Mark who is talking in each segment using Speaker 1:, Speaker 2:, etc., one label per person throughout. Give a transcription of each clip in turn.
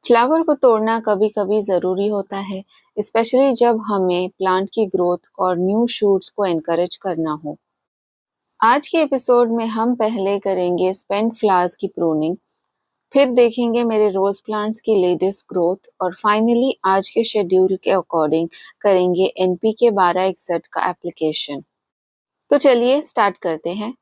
Speaker 1: Flower को तोड़ना कभी-कभी ज़रूरी होता है, स्पेशली जब हमें प्लांट की ग्रोथ और न्यू शूट्स को एनकरेज करना हो। आज के एपिसोड में हम पहले करेंगे स्पेंट फ्लावर्स की प्रूनिंग, फिर देखेंगे मेरे रोज प्लांट्स की लेटेस्ट ग्रोथ और फाइनली आज के शेड्यूल के अकॉर्डिंग करेंगे एनपीके 1261 का एप्लीकेशन। तो चलिए स्टार्ट करते हैं।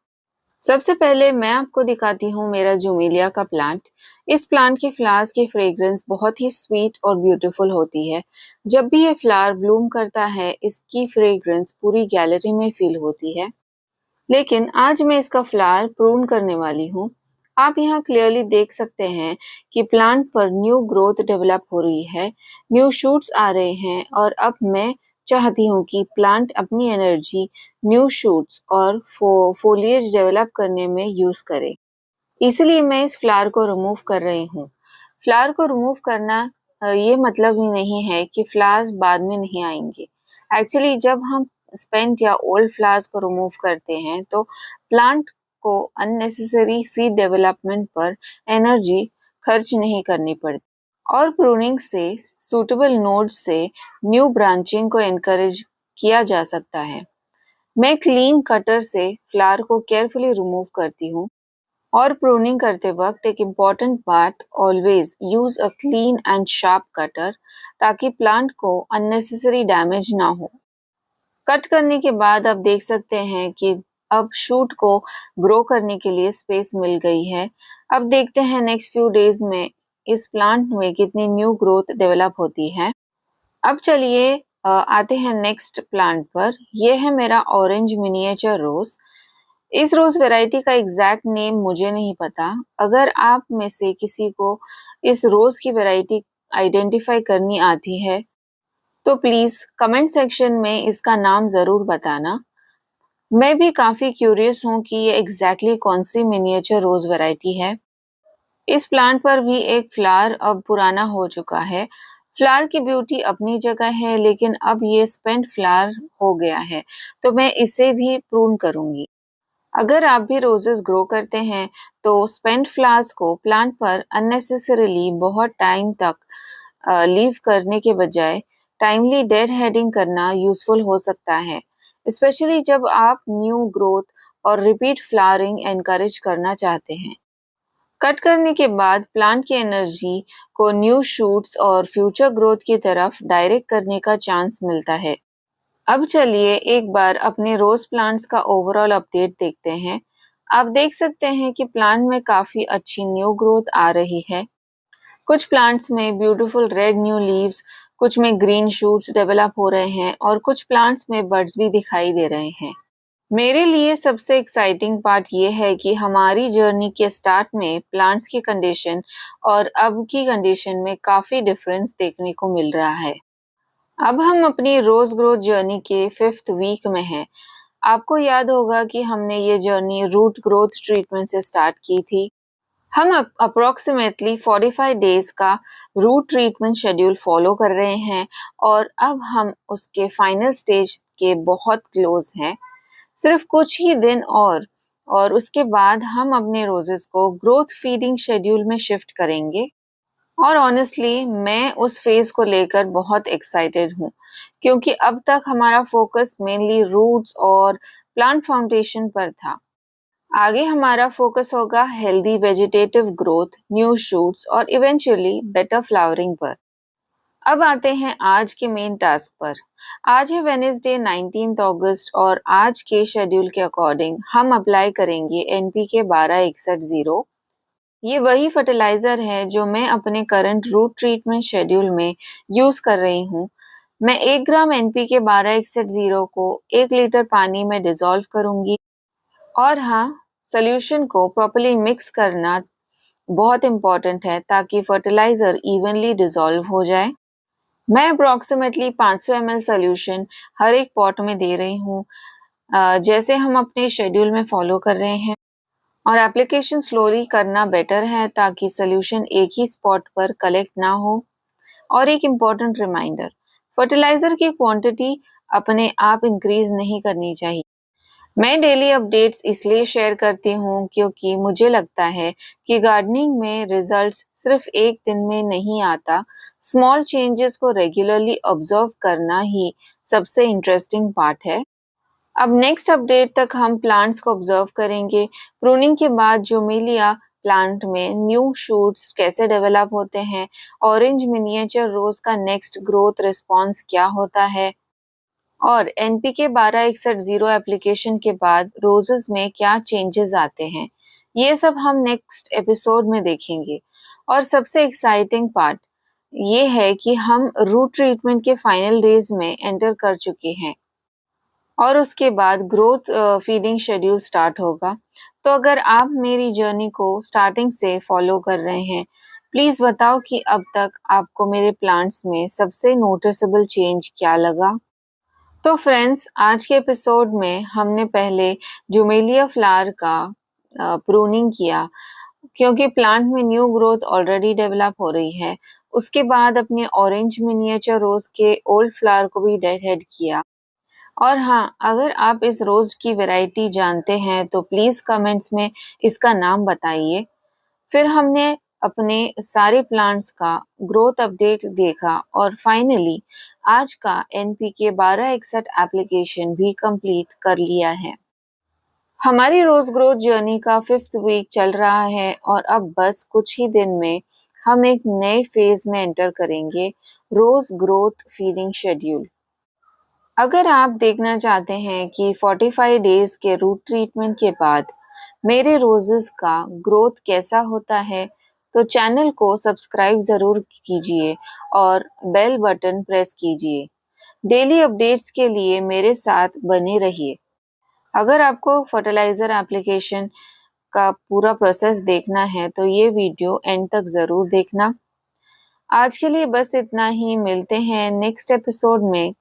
Speaker 1: सबसे पहले मैं आपको दिखाती हूँ मेरा जुमेलिया का प्लांट। इस प्लांट के फ्लावर्स की फ्रेग्रेंस बहुत ही स्वीट और ब्यूटीफुल होती है। जब भी ये फ्लावर ब्लूम करता है, इसकी फ्रेग्रेंस पूरी गैलरी में फील होती है। लेकिन आज मैं इसका फ्लावर प्रून करने वाली हूँ। आप यहाँ क्लियरली देख सकते हैं कि प्लांट पर न्यू ग्रोथ डेवलप हो रही है, न्यू शूट्स आ रहे हैं और अब मैं चाहती हूँ कि प्लांट अपनी एनर्जी न्यू शूट्स और फोलिएज डेवलप करने में यूज करे। इसलिए मैं इस फ्लावर को रिमूव कर रही हूँ। फ्लावर को रिमूव करना ये मतलब ही नहीं है कि फ्लावर्स बाद में नहीं आएंगे। एक्चुअली जब हम स्पेंट या ओल्ड फ्लावर्स को रिमूव करते हैं तो प्लांट को अननेसेसरी सीड डेवलपमेंट पर एनर्जी खर्च नहीं करनी पड़ती और प्रूनिंग से सूटेबल नोड्स से न्यू ब्रांचिंग को एनकरेज किया जा सकता है। मैं क्लीन कटर से फ्लावर को केयरफुली रिमूव करती हूँ और प्रूनिंग करते वक्त एक इम्पॉर्टेंट बात, always use a clean and sharp cutter ताकि प्लांट को अननेसेसरी डैमेज ना हो। कट करने के बाद आप देख सकते हैं कि अब शूट को ग्रो करने के लिए स्पेस मिल गई है। अब देखते हैं नेक्स्ट फ्यू डेज में इस प्लांट में कितनी न्यू ग्रोथ डेवलप होती है। अब चलिए आते हैं नेक्स्ट प्लांट पर। यह है मेरा ऑरेंज मिनिएचर रोज। इस रोज वैरायटी का एग्जैक्ट नेम मुझे नहीं पता। अगर आप में से किसी को इस रोज की वैरायटी आइडेंटिफाई करनी आती है तो प्लीज कमेंट सेक्शन में इसका नाम जरूर बताना। मैं भी काफी क्यूरियस हूँ कि ये एग्जैक्टली कौन सी मिनिएचर रोज वैरायटी है। इस प्लांट पर भी एक फ्लावर अब पुराना हो चुका है। फ्लावर की ब्यूटी अपनी जगह है, लेकिन अब ये स्पेंट फ्लावर हो गया है, तो मैं इसे भी प्रून करूंगी। अगर आप भी रोजेस ग्रो करते हैं तो स्पेंट फ्लावर्स को प्लांट पर अननेसेसरीली बहुत टाइम तक लीव करने के बजाय टाइमली डेड हेडिंग करना यूजफुल हो सकता है, स्पेशली जब आप न्यू ग्रोथ और रिपीट फ्लावरिंग एनकरेज करना चाहते हैं। कट करने के बाद प्लांट की एनर्जी को न्यू शूट्स और फ्यूचर ग्रोथ की तरफ डायरेक्ट करने का चांस मिलता है। अब चलिए एक बार अपने रोज प्लांट्स का ओवरऑल अपडेट देखते हैं। आप देख सकते हैं कि प्लांट में काफी अच्छी न्यू ग्रोथ आ रही है। कुछ प्लांट्स में ब्यूटीफुल रेड न्यू लीव्स, कुछ में ग्रीन शूट्स डेवलप हो रहे हैं और कुछ प्लांट्स में बड्स भी दिखाई दे रहे हैं। मेरे लिए सबसे एक्साइटिंग पार्ट ये है कि हमारी जर्नी के स्टार्ट में प्लांट्स की कंडीशन और अब की कंडीशन में काफी डिफरेंस देखने को मिल रहा है। अब हम अपनी रोज ग्रोथ जर्नी के 5th वीक में हैं। आपको याद होगा कि हमने ये जर्नी रूट ग्रोथ ट्रीटमेंट से स्टार्ट की थी। हम अप्रोक्सीमेटली 45 डेज का रूट ट्रीटमेंट शेड्यूल फॉलो कर रहे हैं और अब हम उसके फाइनल स्टेज के बहुत क्लोज हैं। सिर्फ कुछ ही दिन और उसके बाद हम अपने रोजेस को ग्रोथ फीडिंग शेड्यूल में शिफ्ट करेंगे। और ऑनेस्टली मैं उस फेज को लेकर बहुत एक्साइटेड हूँ, क्योंकि अब तक हमारा फोकस मेनली रूट्स और प्लांट फाउंडेशन पर था। आगे हमारा फोकस होगा healthy vegetative growth, new shoots और इवेंचुअली बेटर फ्लावरिंग पर। अब आते हैं आज के मेन टास्क पर। आज है वेनेसडे 19 अगस्त और आज के शेड्यूल के अकॉर्डिंग हम अप्लाई करेंगे एनपीके 1261। ये वही फर्टिलाइजर है जो मैं अपने करंट रूट ट्रीटमेंट शेड्यूल में यूज कर रही हूँ। मैं 1 ग्राम एनपीके 1261 को 1 लीटर पानी में डिसॉल्व करूंगी। और हाँ, सोल्यूशन को प्रॉपर्ली मिक्स करना बहुत इंपॉर्टेंट है ताकि फर्टिलाइजर इवनली डिसॉल्व हो जाए। मैं अप्रोक्सीमेटली 500 ml सोल्यूशन हर एक पॉट में दे रही हूँ, जैसे हम अपने शेड्यूल में फॉलो कर रहे हैं। और एप्लीकेशन स्लोली करना बेटर है ताकि सोल्यूशन एक ही स्पॉट पर कलेक्ट ना हो। और एक इम्पॉर्टेंट रिमाइंडर, फर्टिलाइजर की क्वांटिटी अपने आप इंक्रीज नहीं करनी चाहिए। मैं डेली अपडेट्स इसलिए शेयर करती हूँ क्योंकि मुझे लगता है कि गार्डनिंग में रिजल्ट्स सिर्फ एक दिन में नहीं आता। स्मॉल चेंजेस को रेगुलरली ऑब्जर्व करना ही सबसे इंटरेस्टिंग पार्ट है। अब नेक्स्ट अपडेट तक हम प्लांट्स को ऑब्जर्व करेंगे। प्रूनिंग के बाद जोमेलिया प्लांट में न्यू शूट्स कैसे डेवलप होते हैं, ऑरेंज मिनिएचर रोज का नेक्स्ट ग्रोथ रिस्पॉन्स क्या होता है और एनपीके 1261 एप्लीकेशन के बाद रोजेस में क्या चेंजेस आते हैं, ये सब हम नेक्स्ट एपिसोड में देखेंगे। और सबसे एक्साइटिंग पार्ट ये है कि हम रूट ट्रीटमेंट के फाइनल डेज में एंटर कर चुके हैं और उसके बाद ग्रोथ फीडिंग शेड्यूल स्टार्ट होगा। तो अगर आप मेरी जर्नी को स्टार्टिंग से फॉलो कर रहे हैं, प्लीज बताओ कि अब तक आपको मेरे प्लांट्स में सबसे नोटिसेबल चेंज क्या लगा। तो फ्रेंड्स, आज के एपिसोड में हमने पहले जुमेलिया फ्लावर का प्रूनिंग किया क्योंकि प्लांट में न्यू ग्रोथ ऑलरेडी डेवलप हो रही है। उसके बाद अपने ऑरेंज मिनिएचर रोज के ओल्ड फ्लावर को भी डेड हेड किया। और हाँ, अगर आप इस रोज की वैरायटी जानते हैं तो प्लीज कमेंट्स में इसका नाम बताइए। फिर हमने अपने सारे प्लांट्स का ग्रोथ अपडेट देखा और फाइनली आज का एनपीके 1261 एप्लीकेशन भी कंप्लीट कर लिया है। हमारी रोज ग्रोथ जर्नी का 5th वीक चल रहा है और अब बस कुछ ही दिन में हम एक नए फेज में एंटर करेंगे, रोज ग्रोथ फीडिंग शेड्यूल। अगर आप देखना चाहते हैं कि 45 डेज के रूट ट्रीटमेंट के बाद मेरे रोजेस का ग्रोथ कैसा होता है, तो चैनल को सब्सक्राइब जरूर कीजिए और बेल बटन प्रेस कीजिए। डेली अपडेट्स के लिए मेरे साथ बने रहिए। अगर आपको फर्टिलाइजर एप्लीकेशन का पूरा प्रोसेस देखना है तो ये वीडियो एंड तक जरूर देखना। आज के लिए बस इतना ही, मिलते हैं नेक्स्ट एपिसोड में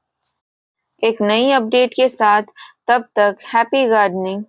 Speaker 1: एक नई अपडेट के साथ। तब तक हैप्पी गार्डनिंग।